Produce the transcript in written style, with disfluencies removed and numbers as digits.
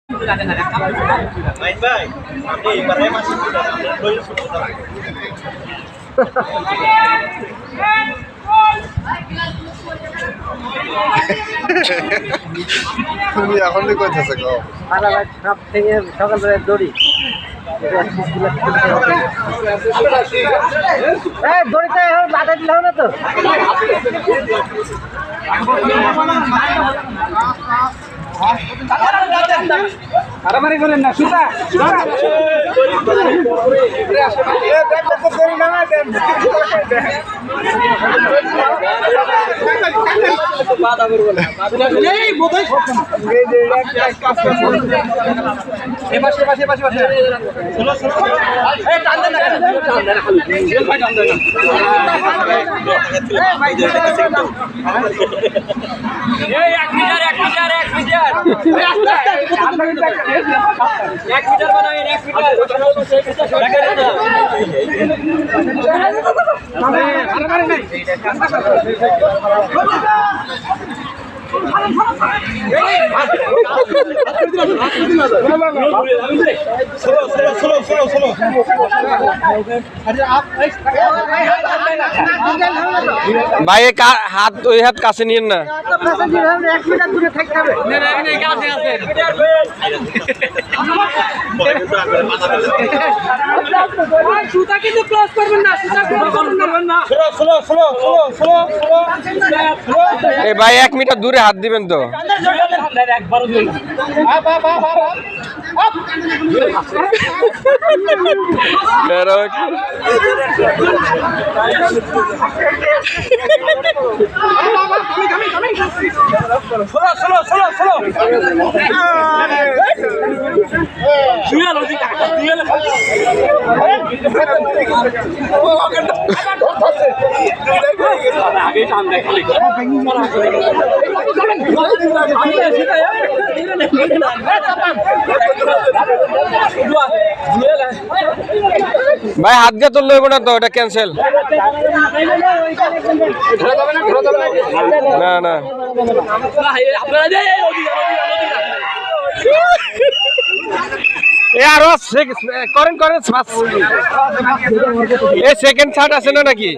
Main baik. Nanti ibaratnya masih sudah dulu sudah. তুমি এখনই কইতেছে গো সব থেকে সকালবেলা দড়ি দড়িতে বাধা দিলে হবে না তো মারামারি করেন না সুতা ভাই হাত ওই হাত কাছে নিয়েন না সুতা কিন্তু ক্লোজ করবেন না সুতা ক্লোজ করবেন না এই ভাই 1 মিটার দূরে হাত দিবেন তো ভাই হাত দিয়ে তুললে হইব না তো এটা ক্যান্সেল না না আরো করেন করেন সেকেন্ড থার্ড আছে না নাকি